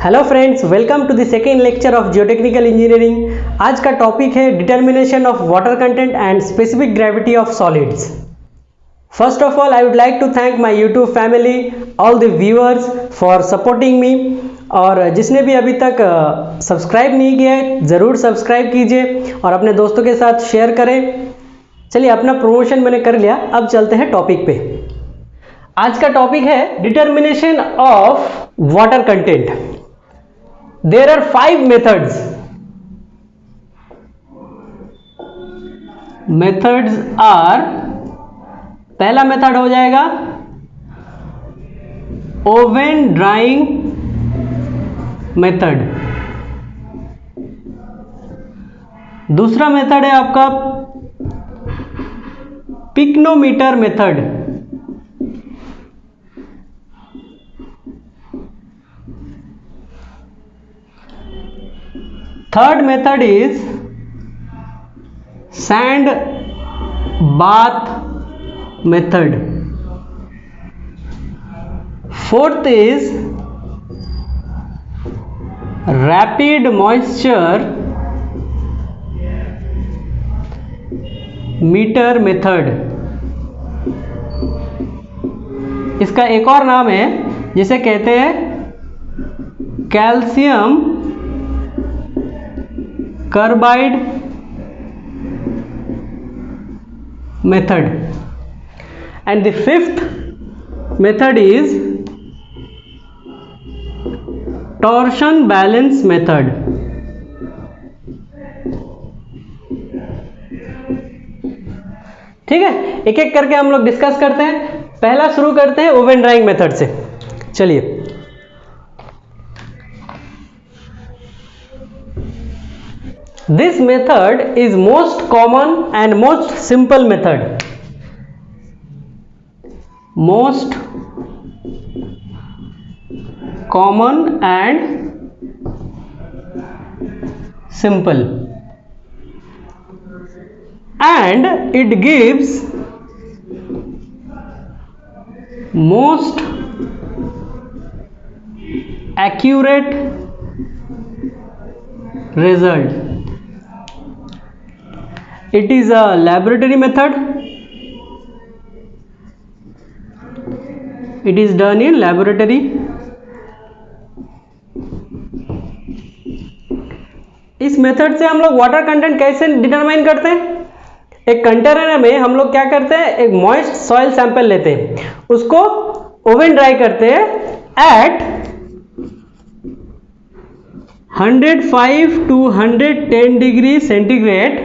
Hello friends, welcome to the second lecture of geotechnical engineering. आज का topic है determination of water content and specific gravity of solids. First of all, I would like to thank my YouTube family, all the viewers for supporting me. और जिसने भी अभी तक subscribe नहीं किया है, ज़रूर सब्सक्राइब कीजिए और अपने दोस्तों के साथ शेयर करें। चलिए, अपना प्रमोशन मैंने कर लिया, अब चलते हैं टॉपिक पे। आज का टॉपिक है determination of water content. There are 5 methods. Methods are, पहला मेथड हो जाएगा ओवन ड्राइंग मेथड। दूसरा मेथड है आपका pycnometer method. Third method is sand bath method. Fourth is rapid moisture meter method. इसका एक और नाम है जिसे कहते हैं calcium carbide method. And the fifth method is torsion balance method. ठीक है, एक एक करके हम लोग डिस्कस करते हैं। पहला शुरू करते हैं ओवन ड्राइंग मेथड से। चलिए, this method is most common and most simple method. Most common and simple, and it gives most accurate result. It is a laboratory method. It is done in laboratory. इस method से हम लोग water content कैसे determine करते हैं? एक container में हम लोग क्या करते हैं, एक मॉइस्ट सॉइल सैंपल लेते हैं, उसको ओवन ड्राई करते हैं at 105 to 110 degree centigrade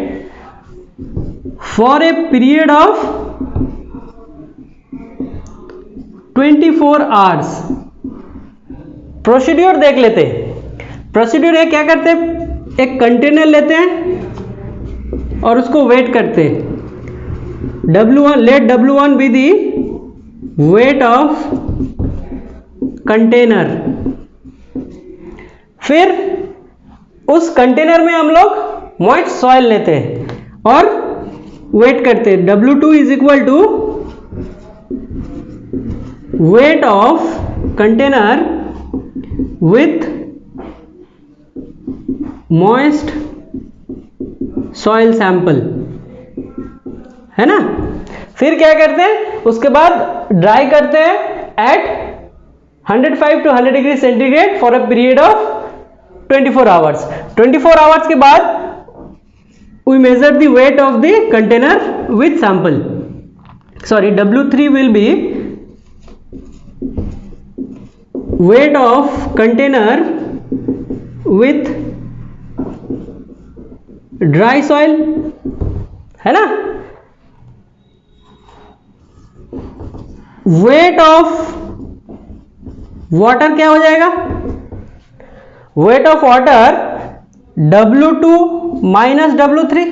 for a period of 24 hours. Procedure देख लेते हैं। प्रोसीड्यूर है, क्या करते हैं, एक कंटेनर लेते हैं और उसको वेट करते हैं। W1, let W1 be the weight of container. फिर उस कंटेनर में हम लोग मॉइस्ट सॉइल लेते हैं और वेट करते हैं। W2 is equal to weight of container with moist soil sample, है ना। फिर क्या करते हैं, उसके बाद ड्राई करते हैं at 105 to 100 degree centigrade for a period of 24 hours. 24 hours के बाद we measure the weight of the container with sample. Sorry, W3 will be weight of container with dry soil, है ना। weight of water क्या हो जाएगा, weight of water W2 minus W3।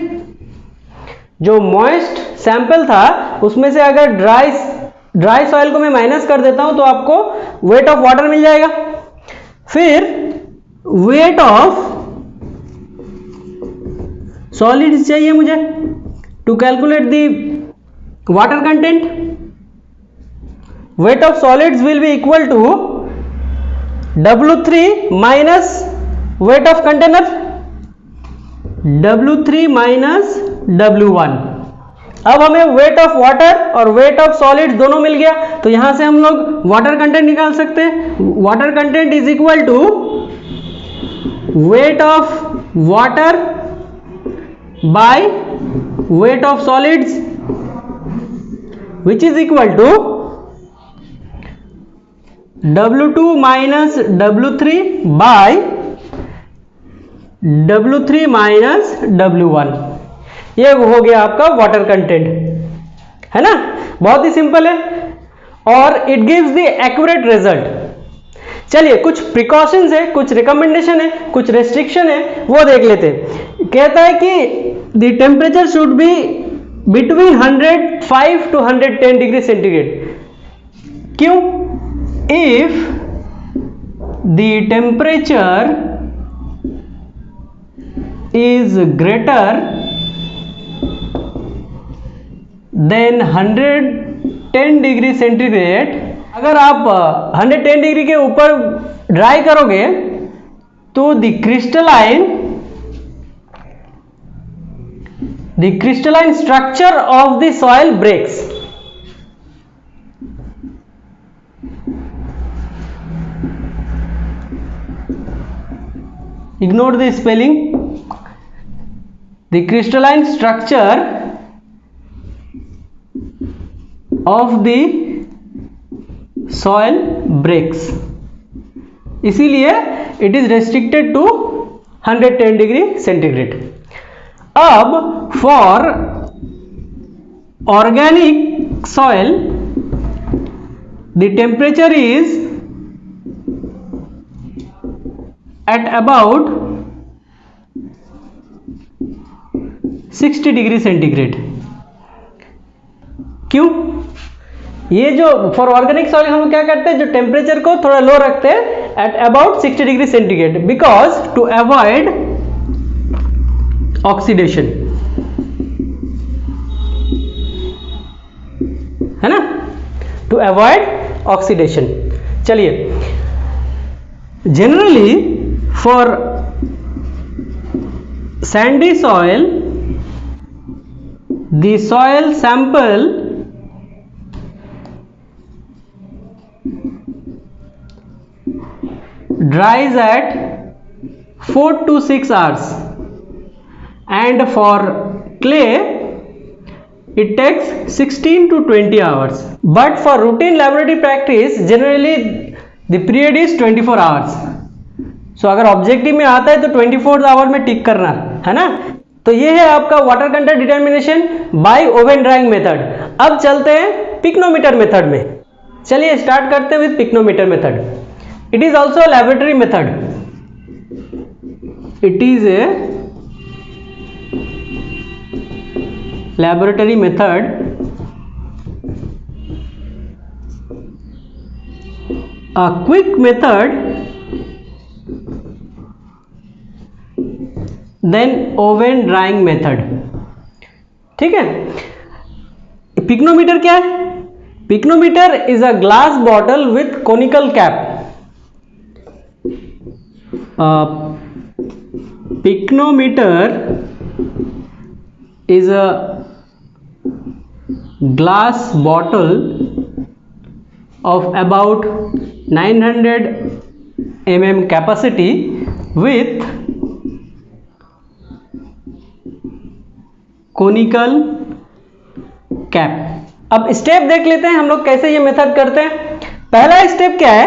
जो moist sample था उसमें से अगर ड्राई सॉइल को मैं माइनस कर देता हूं तो आपको वेट ऑफ वाटर मिल जाएगा। फिर वेट ऑफ सॉलिड्स चाहिए मुझे to calculate the water content. weight of solids will be equal to W3 minus weight of container, W3 minus W1। अब हमें वेट ऑफ वाटर और वेट ऑफ सॉलिड दोनों मिल गया, तो यहां से हम लोग वाटर कंटेंट निकाल सकते हैं। Water content is equal to weight of water by weight of solids, which is equal to W2 minus W3 by W3 minus W1। ये हो गया आपका वाटर कंटेंट, है ना। बहुत ही सिंपल है और it gives the accurate result. चलिए कुछ प्रिकॉशंस है, कुछ रिकमेंडेशन है, कुछ रेस्ट्रिक्शन है, वो देख लेते हैं। कहता है कि the temperature should be between 105 to 110 degree centigrade. क्यों? If the temperature is greater than 110 degree centigrade, अगर आप 110 डिग्री के ऊपर ड्राई करोगे तो the crystalline structure of the soil breaks. Ignore the spelling. The crystalline structure of the soil breaks, इसीलिए it is restricted to 110 degree centigrade. अब for organic soil the temperature is at about 60 degree centigrade. क्यों? ये जो for organic soil हम क्या करते हैं, जो टेम्परेचर को थोड़ा लो रखते हैं at about 60 degree centigrade, because to avoid oxidation, है ना, टू अवॉइड ऑक्सीडेशन। चलिए, generally for sandy soil the soil sample dries at 4 to 6 hours, and for clay it takes 16 to 20 hours, but for routine laboratory practice generally the period is 24 hours. So अगर objective में आता है तो 24 our में टिक करना है ना। तो ये है आपका water content determination bye oven drying method. अब चलते हैं पिक्नोमीटर मेथड में। चलिए स्टार्ट करते हैं with pycnometer method. It is also a laboratory method. It is a laboratory method, a quick method, then oven drying method। ठीक है। Pycnometer क्या है? Pycnometer is a glass bottle with conical cap। Pycnometer is a glass bottle of about 900 mm capacity with conical cap। अब step देख लेते हैं हम लोग कैसे ये मेथड करते हैं। पहला स्टेप क्या है?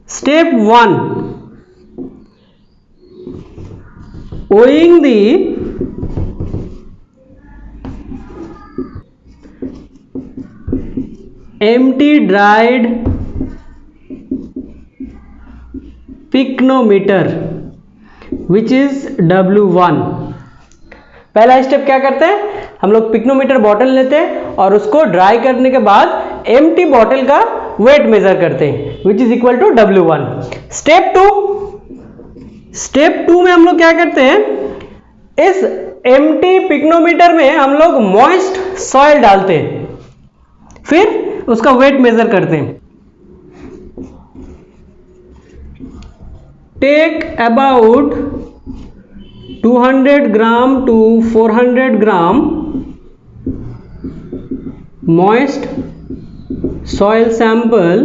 Step 1, weighing the empty dried pycnometer which is W1। पहला स्टेप क्या करते हैं हम लोग? पिक्नोमीटर बॉटल लेते हैं और उसको ड्राई करने के बाद एम्प्टी बॉटल का वेट मेजर करते हैं which is equal to W1। Step 2 में हम लोग क्या करते हैं? इस एम्प्टी पिक्नोमीटर में हम लोग मॉइस्ट सॉइल डालते हैं, फिर उसका वेट मेजर करते हैं। Take about 200 gram to 400 gram moist soil sample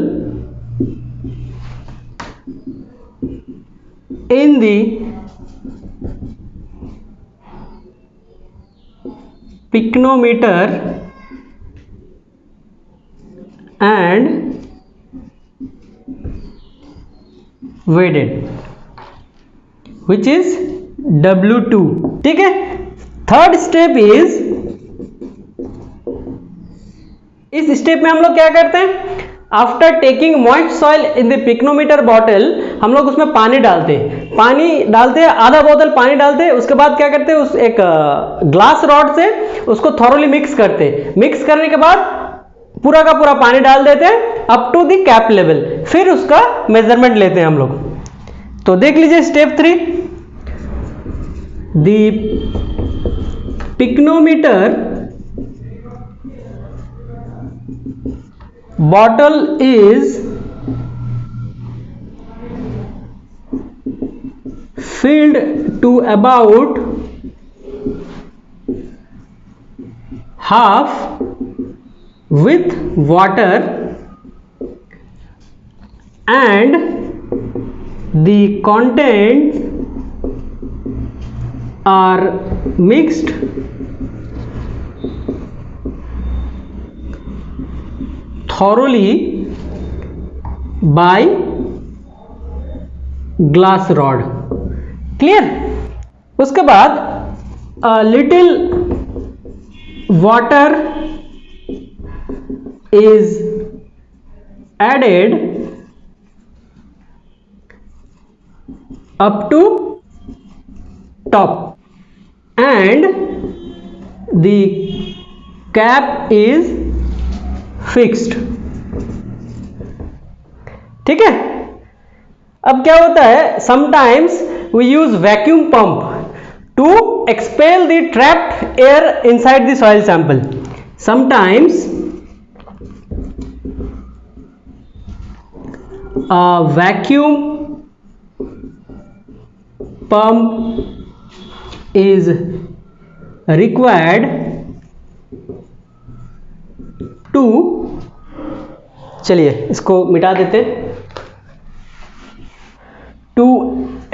in the pycnometer and weighed it, which is W2. ठीक है। थर्ड स्टेप इज, इस स्टेप में हम लोग क्या करते हैं, after taking moist soil in the pycnometer bottle, हम लोग उसमें पानी डालते हैं, आधा बोतल पानी डालते हैं। उसके बाद क्या करते हैं, उस एक ग्लास रॉड से उसको थॉरोली मिक्स करते हैं। मिक्स करने के बाद पूरा का पूरा पानी डाल देते हैं up to the cap level, फिर उसका मेजरमेंट लेते हैं हम लोग। तो देख लीजिए step 3, the pycnometer bottle is filled to about half with water and the contents are mixed thoroughly by glass rod. Clear? उसके बाद a little water is added up to top and the cap is fixed. ठीक है। अब क्या होता है, sometimes we use vacuum pump to expel the trapped air inside the soil sample. Sometimes vacuum pump is required to, चलिए इसको मिटा देते, to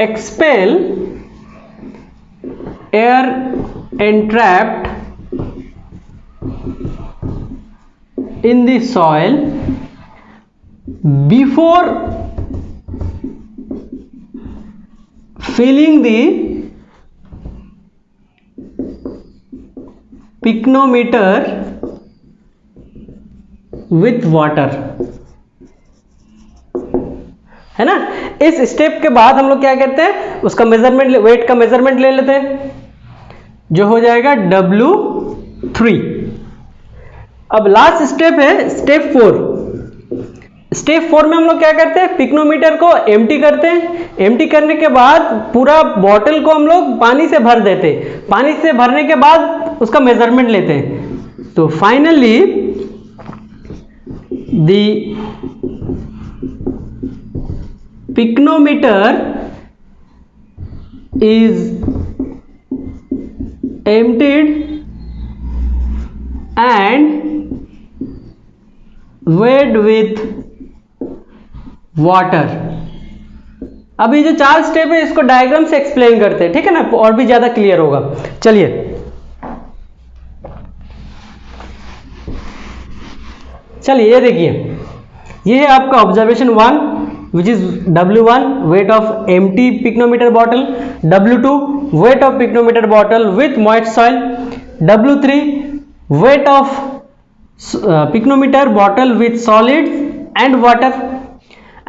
expel air entrapped in the soil before filling the pycnometer with water, है ना। इस step के बाद हम लोग क्या करते हैं, उसका मेजरमेंट, वेट का मेजरमेंट ले लेते हैं, जो हो जाएगा W3। अब लास्ट स्टेप है स्टेप 4। स्टेप 4 में हम लोग क्या करते हैं, पिक्नोमीटर को एम्प्टी करते हैं। एम्प्टी करने के बाद पूरा बॉटल को हम लोग पानी से भर देते हैं। पानी से भरने के बाद उसका मेजरमेंट लेते हैं। तो finally the pycnometer is emptied and weighed with water। अब ये जो 4 स्टेप है इसको डायग्राम से एक्सप्लेन करते हैं, ठीक है ना, और भी ज्यादा क्लियर होगा। चलिए ये देखिए, ये है आपका observation 1 which is W1 weight of empty pycnometer bottle, W2 weight of pycnometer bottle with moist soil, W3 weight of pycnometer bottle with solids and water,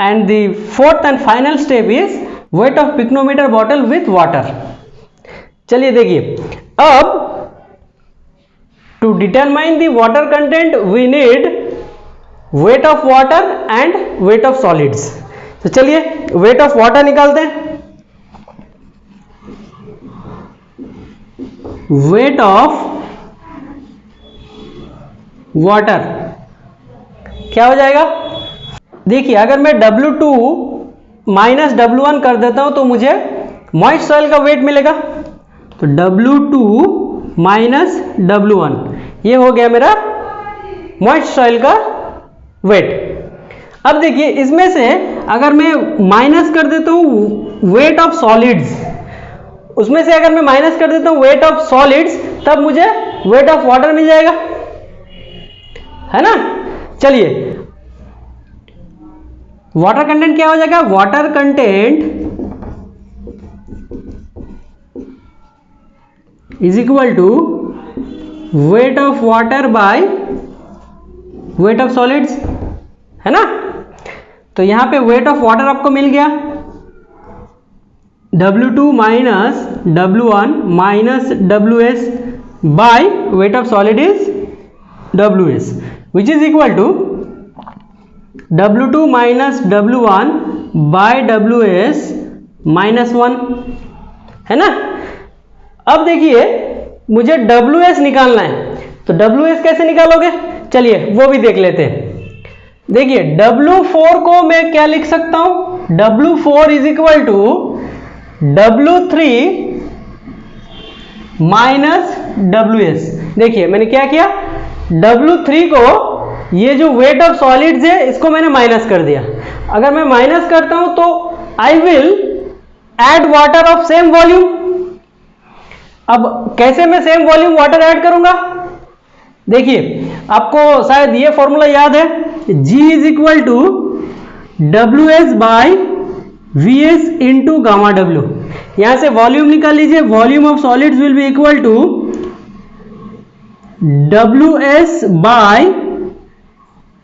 and the fourth and final step is weight of pycnometer bottle with water। चलिए देखिए, अब to determine the water content we need weight of water and weight of solids। तो चलिए wait of water निकालते हैं। Wait of water क्या हो जाएगा, देखिए अगर मैं W2 माइनस W1 कर देता हूं तो मुझे मॉइस्ट सॉइल का वेट मिलेगा, तो W2 माइनस W1, ये हो गया मेरा मॉइस्ट सॉइल का वेट। अब देखिए इसमें से अगर मैं माइनस कर देता हूं वेट ऑफ सॉलिड्स, उसमें से अगर मैं माइनस कर देता हूं वेट ऑफ सॉलिड्स, तब मुझे वेट ऑफ वाटर मिल जाएगा, है ना। चलिए वाटर कंटेंट क्या हो जाएगा, water content is equal to weight of water by weight of solids, है ना। तो यहां पे वेट ऑफ वाटर आपको मिल गया W2 minus W1 minus WS by weight of solid is WS, which is equal to W2 minus W1 by WS minus 1, है ना। अब देखिए मुझे WS निकालना है, तो WS कैसे निकालोगे, चलिए वो भी देख लेते हैं। देखिए W4 को मैं क्या लिख सकता हूं, W4 is equal to W3 minus WS। देखिए मैंने क्या किया, W3 को ये जो वेट ऑफ सॉलिड्स है इसको मैंने माइनस कर दिया। अगर मैं माइनस करता हूं तो I will add water of same volume. अब कैसे मैं सेम वॉल्यूम वाटर ऐड करूंगा, देखिए आपको शायद ये फॉर्मूला याद है, G is equal to WS by VS into gamma W। यहां से वॉल्यूम निकाल लीजिए, volume of solids will be equal to WS by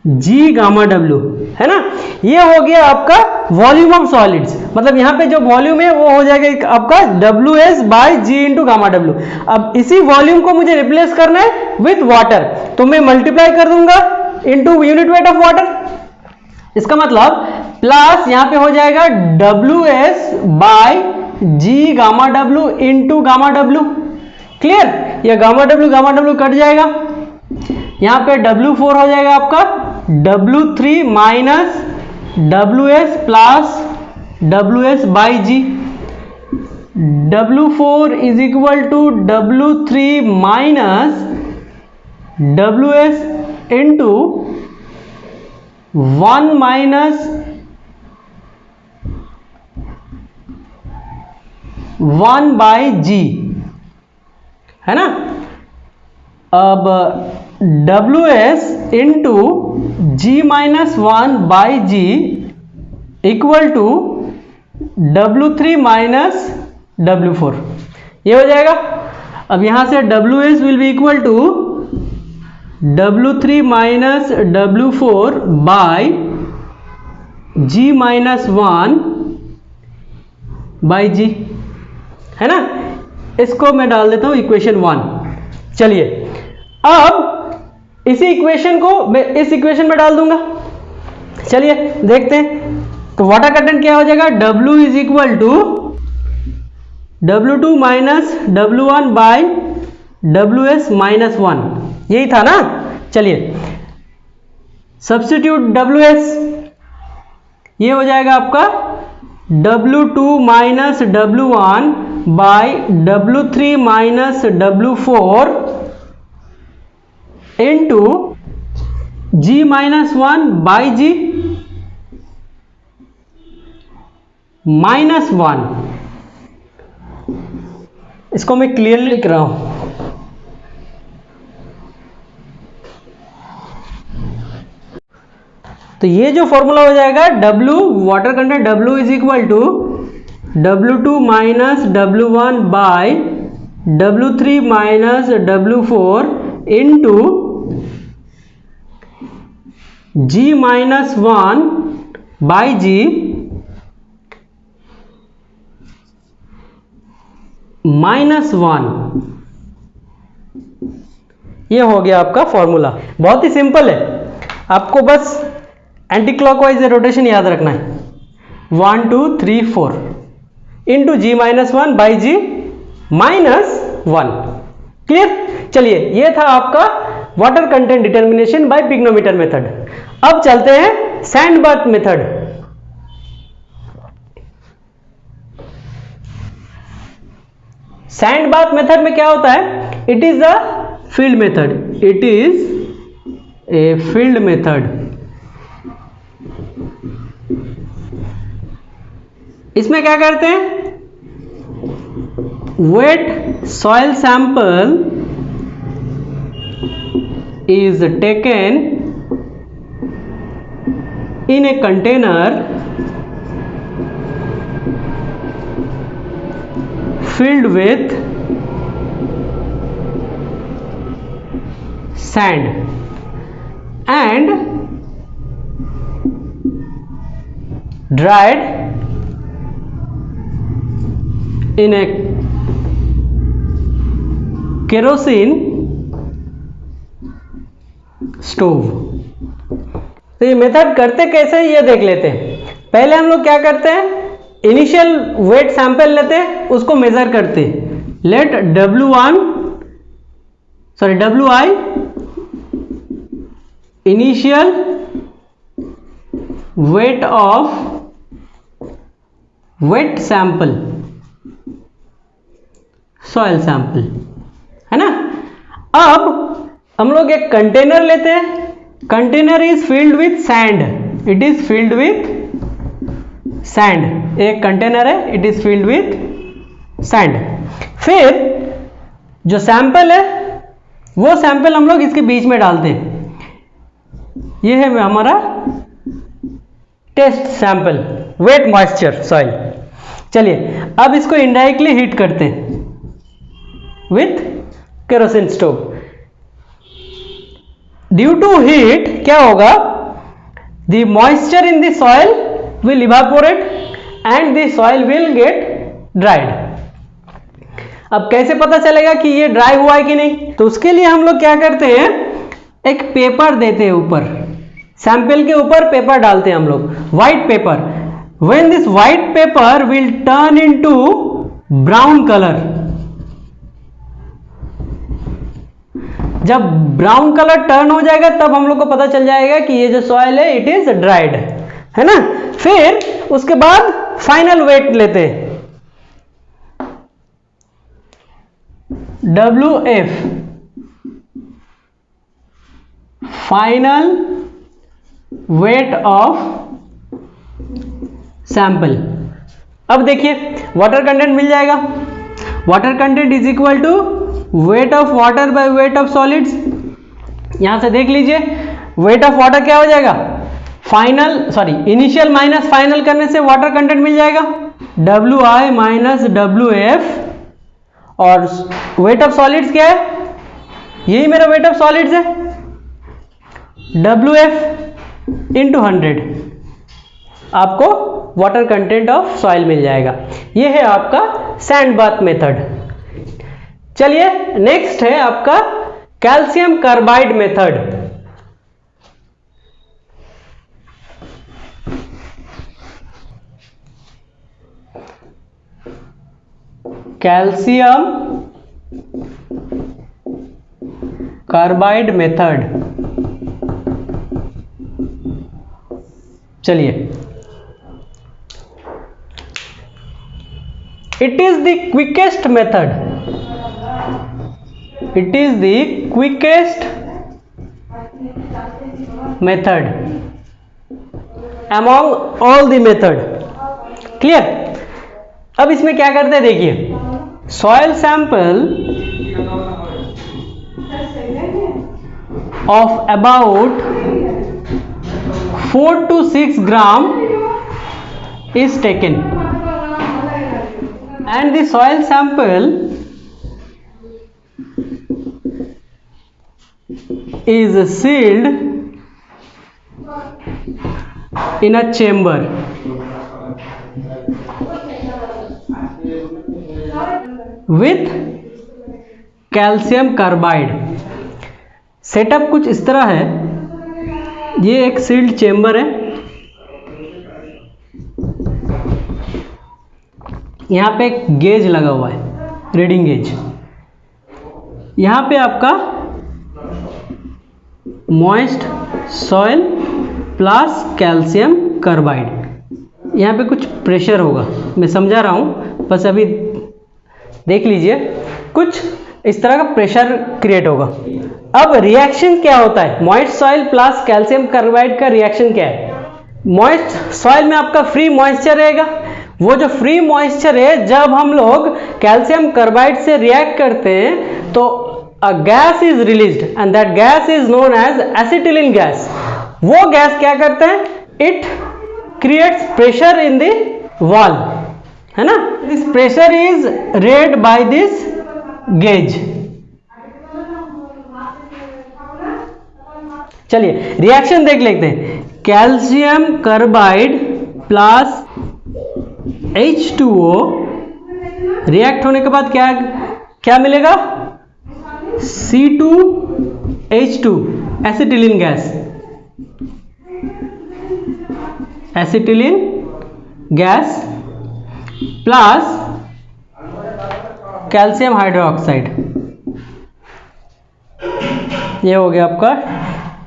G gamma W, है ना। ये हो गया आपका वॉल्यूम ऑफ सॉलिड्स, मतलब यहां पे जो वॉल्यूम है वो हो जाएगा आपका WS by G into gamma W। अब इसी वॉल्यूम को मुझे रिप्लेस करना है विथ वाटर, तो मैं मल्टीप्लाई कर दूंगा into unit weight of water. इसका मतलब प्लस यहां पे हो जाएगा WS by G gamma W into gamma W। Clear, ये गामा W कट जाएगा, यहां पे W4 हो जाएगा आपका W3 minus WS plus WS by G। W4 is equal to W3 minus WS into 1 minus 1 by G, है ना। अब WS into G minus 1 by G equal to W3 minus W4, ये हो जाएगा। अब यहां से WS will be equal to W3 minus W4 by G minus 1 by G, है ना। इसको मैं डाल देता हूं इक्वेशन 1। चलिए अब इसी इक्वेशन को मैं इस इक्वेशन में डाल दूंगा, चलिए देखते हैं। तो वाटर कंटेंट क्या हो जाएगा, W is equal to W2 minus W1 by WS minus 1, यही था ना। चलिए सब्स्टिट्यूट WS, ये हो जाएगा आपका W2 minus W1 by W3 minus W4 into G minus 1 by G minus 1। इसको मैं क्लियरली लिख रहा हूं। तो ये जो फॉर्मूला हो जाएगा W water content W is equal to W2 minus W1 by W3 minus W4 into G minus 1 by G minus 1, ये हो गया आपका फॉर्मूला। बहुत ही सिंपल है, आपको बस एंटी क्लॉकवाइज रोटेशन याद रखना है। 1 2 3 4 into G minus 1 by G minus 1। Clear. चलिए ये था आपका water content determination bye pycnometer method. अब चलते हैं sand bath method. Sand bath method में क्या होता है, it is a field method, it is a field method. इसमें क्या करते हैं, wait soil sample is taken in a container filled with sand and dried in a kerosene stove. तो ये मेथड करते कैसे ये देख लेते हैं। पहले हम लोग क्या करते हैं, इनिशियल वेट सैंपल लेते हैं, उसको मेजर करते हैं। Let WI initial weight of wet sample, soil sample, है ना। अब हम लोग एक कंटेनर लेते हैं, container is filled with sand, it is filled with sand, एक कंटेनर है, it is filled with sand. फिर जो सैंपल है वो सैंपल हम लोग इसके बीच में डालते हैं, ये है हमारा test sample, wet moisture soil. चलिए अब इसको इनडायरेक्टली हीट करते हैं with kerosene stove. Due to heat क्या होगा, the moisture in the soil will evaporate and the soil will get dried. अब कैसे पता चलेगा कि ये ड्राई हुआ है कि नहीं, तो उसके लिए हम लोग क्या करते हैं, एक पेपर देते हैं ऊपर, सैंपल के ऊपर पेपर डालते हैं हम लोग, white paper. When this white paper will turn into brown colour, जब ब्राउन कलर टर्न हो जाएगा तब हम लोग को पता चल जाएगा कि ये जो सॉइल है इट इज ड्राइड, है ना। फिर उसके बाद फाइनल वेट लेते हैं, WF final weight of sample. अब देखिए वाटर कंटेंट मिल जाएगा, water content is equal to weight of water by weight of solids. यहां से देख लीजिए वेट ऑफ वाटर क्या हो जाएगा, इनिशियल माइनस फाइनल करने से वाटर कंटेंट मिल जाएगा, WI माइनस WF। और वेट ऑफ सॉलिड्स क्या है, यही मेरा वेट ऑफ सॉलिड्स है, WF इंटू 100, आपको वाटर कंटेंट ऑफ सॉइल मिल जाएगा। यह है आपका सैंड बाथ मेथड। चलिए नेक्स्ट है आपका calcium carbide method. Calcium carbide method. चलिए, it is the quickest method, it is the quickest method among all the method। Clear. अब इसमें क्या करते हैं देखिए, soil sample of about 4 to 6 gram is taken and the soil sample is sealed in a chamber with calcium carbide। Setup कुछ इस तरह है, ये एक सील्ड चेंबर है, यहाँ पे एक गेज लगा हुआ है, रीडिंग गेज। यहाँ पे आपका moist soil plus calcium carbide, यहाँ पे कुछ प्रेशर होगा, मैं समझा रहा हूँ, बस अभी देख लीजिए कुछ इस तरह का प्रेशर क्रिएट होगा। अब रिएक्शन क्या होता है, moist soil plus calcium carbide का रिएक्शन क्या है। मॉइस्ट सॉइल में आपका फ्री मॉइस्चर रहेगा, वो जो फ्री मॉइस्चर है जब हम लोग कैल्शियम कार्बाइड से रिएक्ट करते हैं तो a gas is released and that gas is known as acetylene gas. वो गैस क्या करते हैं, it creates pressure in the wall, है ना। This pressure is read by this gauge. चलिए रिएक्शन देख लेते हैं। Calcium carbide plus H2O react होने के बाद क्या क्या मिलेगा, C2H2 acetylene gas, acetylene gas plus calcium hydroxide, ये हो गया आपका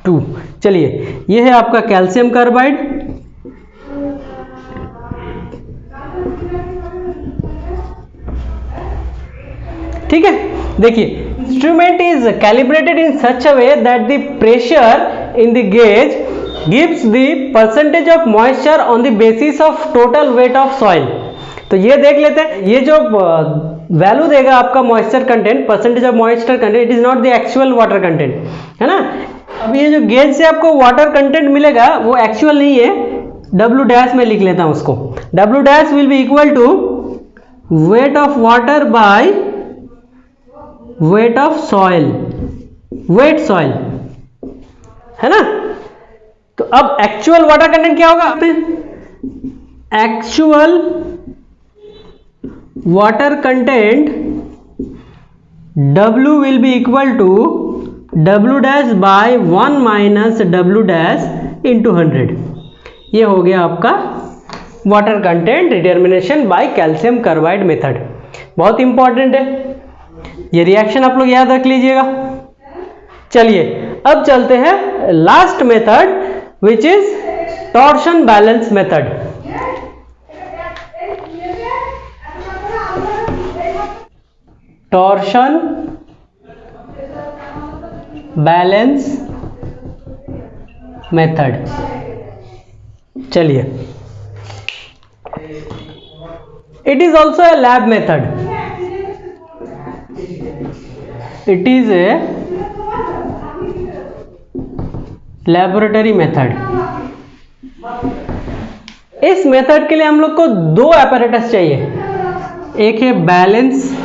2। चलिए ये है आपका कैल्शियम कार्बाइड, ठीक है। देखिए instrument is calibrated in such a way that the pressure in the gauge gives the percentage of moisture on the basis of total weight of soil. तो ये देख लेते हैं, ये जो वैल्यू देगा आपका moisture content, percentage of moisture content, it is not the actual water content, है ना। अब ये जो गेज से आपको वाटर कंटेंट मिलेगा वो एक्चुअल नहीं है, W डैश में लिख लेता हूं उसको। W dash will be equal to weight of water by weight of soil, wet soil, है ना। तो अब एक्चुअल वाटर कंटेंट क्या होगा, actual water content W will be equal to W dash by 1 minus W dash into 100। ये हो गया आपका water content determination by calcium carbide method. बहुत इंपॉर्टेंट है, ये रिएक्शन आप लोग याद रख लीजिएगा। चलिए अब चलते हैं last method which is torsion balance method. Torsion balance method, चलिए it is also a lab method, it is a laboratory method. इस मेथड के लिए हम लोग को दो apparatus चाहिए, एक है balance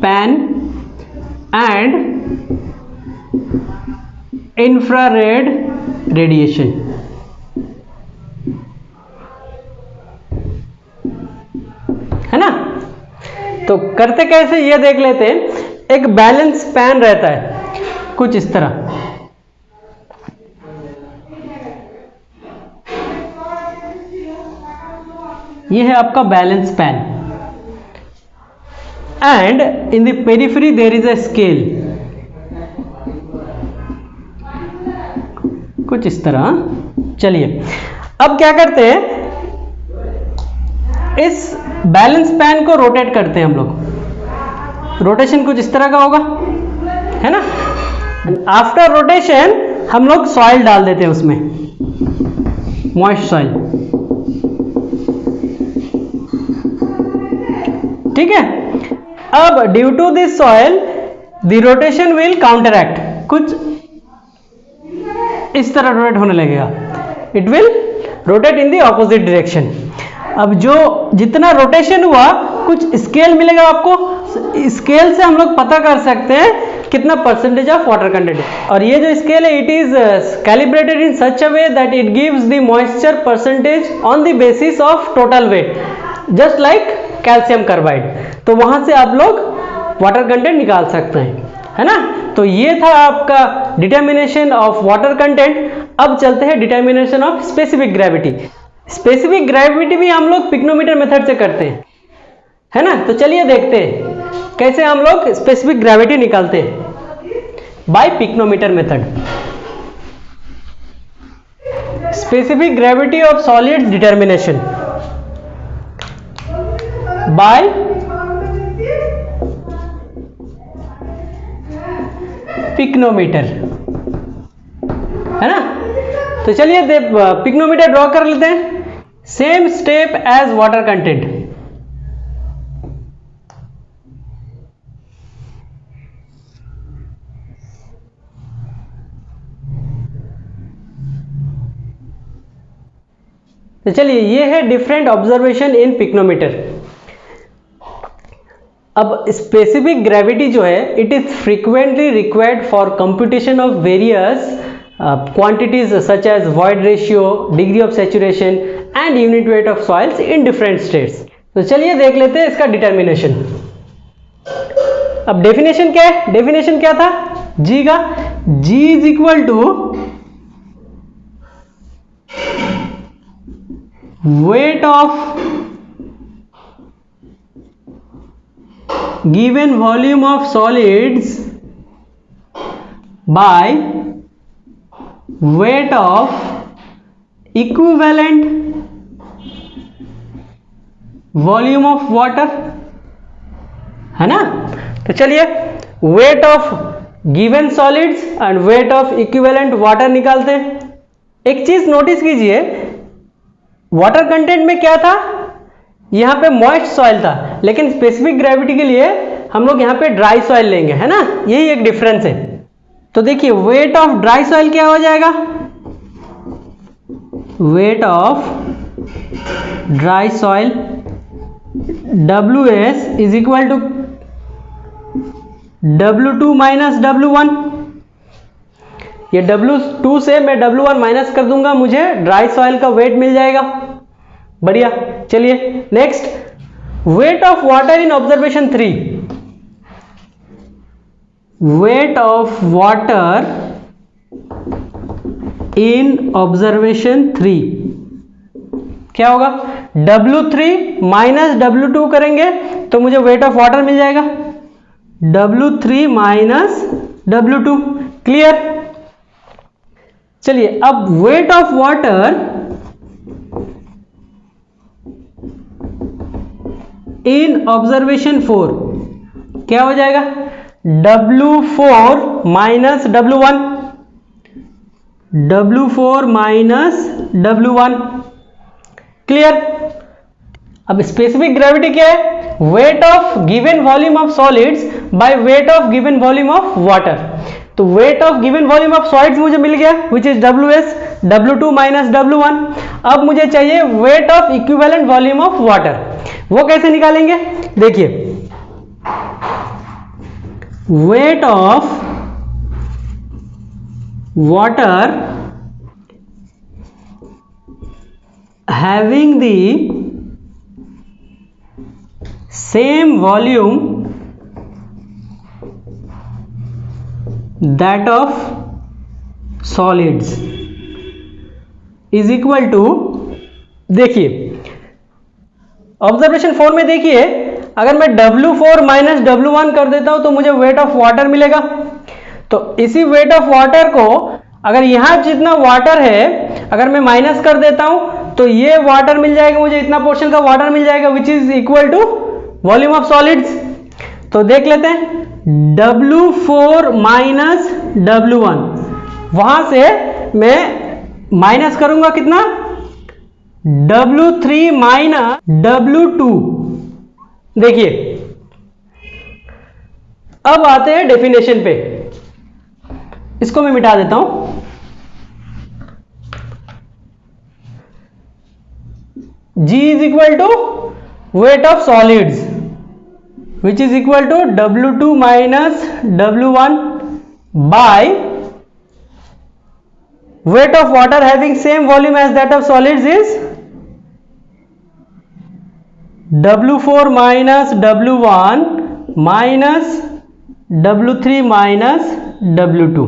pan and infrared radiation. है ना। तो करते कैसे ये देख लेते हैं। एक बैलेंस पैन रहता है कुछ इस तरह, ये है आपका balance pan and in the periphery there is a scale, कुछ इस तरह। चलिए अब क्या करते हैं, इस बैलेंस पैन को रोटेट करते हैं हम लोग। रोटेशन कुछ इस तरह का होगा, है ना। आफ्टर रोटेशन हम लोग सॉइल डाल देते हैं उसमें, मॉइस्ट सॉइल, ठीक है। अब due to this soil the rotation will counteract, कुछ इस तरह रोटेट होने लगेगा, it will rotate in the opposite direction. अब जो जितना रोटेशन हुआ कुछ स्केल मिलेगा आपको, स्केल से हम लोग पता कर सकते हैं कितना परसेंटेज ऑफ वाटर कंटेंट है। और ये जो स्केल है it is calibrated in such a way that it gives the moisture percentage on the basis of total weight, just like calcium carbide. तो वहां से आप लोग वाटर कंटेंट निकाल सकते हैं, है ना। तो ये था आपका डिटर्मिनेशन ऑफ वाटर कंटेंट। अब चलते हैं determination of specific gravity. Specific gravity भी हम लोग पिक्नोमीटर मेथड से करते हैं, है ना। तो चलिए देखते हैं कैसे हम लोग स्पेसिफिक ग्रेविटी निकालते हैं by pycnometer method. Specific gravity of solids determination. By pycnometer, है ना। तो चलिए पिक्नोमीटर ड्रॉ कर लेते हैं। Same step as water content. तो चलिए ये है डिफरेंट ऑब्जर्वेशन इन पिक्नोमीटर। अब स्पेसिफिक ग्रेविटी जो है it is frequently required for computation of various quantities such as void ratio, degree of saturation and unit weight of soils in different states. तो चलिए देख लेते हैं इसका डिटर्मिनेशन। अब डेफिनेशन क्या है? डेफिनेशन क्या था जी का? G is equal to weight of given volume of solids by weight of equivalent volume of water, है ना। तो चलिए weight of given solids and weight of equivalent water निकालते हैं। एक चीज नोटिस कीजिए, वाटर कंटेंट में क्या था? यहां पे मॉइस्ट सॉइल था, लेकिन स्पेसिफिक ग्रेविटी के लिए हम लोग यहां पे ड्राई सॉइल लेंगे, है ना। यही एक डिफरेंस है। तो देखिए वेट ऑफ ड्राई सॉइल क्या हो जाएगा? Weight of dry soil WS is equal to W2 minus W1। ये W2 से मैं W1 माइनस कर दूंगा, मुझे ड्राई सॉइल का वेट मिल जाएगा। बढ़िया। चलिए next, wait of water in observation 3। Wait of water in observation 3 क्या होगा? W3 माइनस W2 करेंगे तो मुझे वेट ऑफ वाटर मिल जाएगा, W3 माइनस W2। क्लियर। चलिए अब weight of water in observation 4 क्या हो जाएगा? W4 minus W1, W4 minus W1। Clear. अब स्पेसिफिक ग्रेविटी क्या है? Weight of given volume of solids by weight of given volume of water. तो weight of given volume of solids मुझे मिल गया which is WS, W2 minus W1। अब मुझे चाहिए weight of equivalent volume of water. वो कैसे निकालेंगे? देखिए wait of water having the same volume that of solids is equal to, देखिए ऑब्जर्वेशन 4 में देखिए अगर मैं W4 माइनस W1 कर देता हूं तो मुझे वेट ऑफ वाटर मिलेगा। तो इसी वेट ऑफ वाटर को अगर यहां जितना वाटर है अगर मैं माइनस कर देता हूं तो ये वाटर मिल जाएगा, मुझे इतना पोर्शन का वाटर मिल जाएगा which is equal to volume of solids. तो देख लेते हैं W4 माइनस W1, वहां से मैं माइनस करूंगा कितना? W3 minus W2। देखिए अब आते हैं डेफिनेशन पे, इसको मैं मिटा देता हूं। G is equal to weight of solids which is equal to W2 minus W1 by weight of water having same volume as that of solids is W4 minus W1 minus W3 minus W2।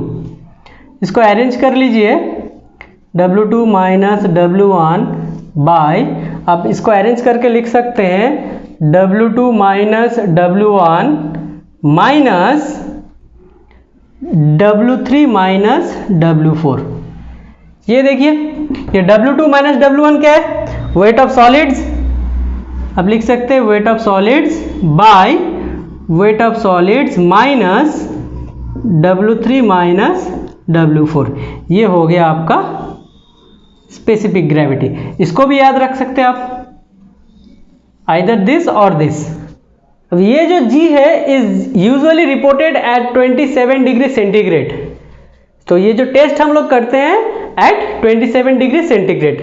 इसको arrange कर लीजिए, W2 minus W1 bye, आप इसको arrange करके लिख सकते हैं W2 minus W1 minus W3 minus W4। ये देखिए ये W2 माइनस W1 क्या है? Weight of solids. अब लिख सकते हैं wait of solids by weight of solids minus W3 minus W4, ये हो गया आपका स्पेसिफिक ग्रेविटी। इसको भी याद रख सकते हैं आप, आइदर दिस और दिस। अब ये जो G है is usually reported at 27 degree centigrade, तो ये जो टेस्ट हम लोग करते हैं एट 27 degree centigrade.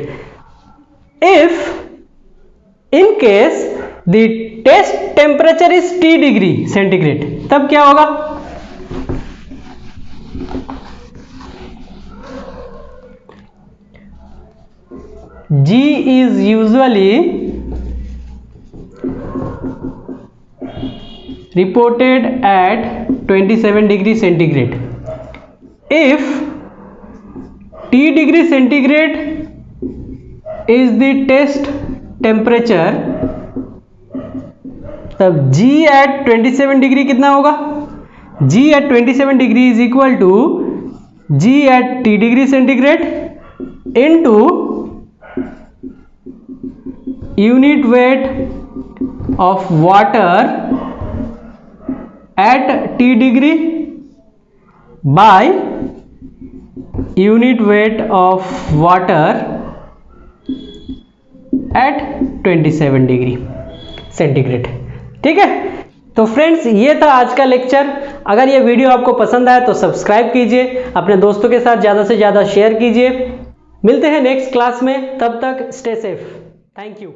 If in case the test temperature is T degree centigrade, तब क्या होगा? G is usually reported at 27 degree centigrade. If T degree centigrade is the test temperature, तब G at 27 डिग्री कितना होगा? G at 27 degree is equal to G at T degree centigrade into unit weight of water at T degree by unit weight of water at 27 degree centigrade. ठीक है, तो friends ये था आज का lecture. अगर ये वीडियो आपको पसंद आया तो सब्सक्राइब कीजिए, अपने दोस्तों के साथ ज़्यादा से ज़्यादा शेयर कीजिए। मिलते हैं नेक्स्ट क्लास में, तब तक स्टे सेफ। Thank you.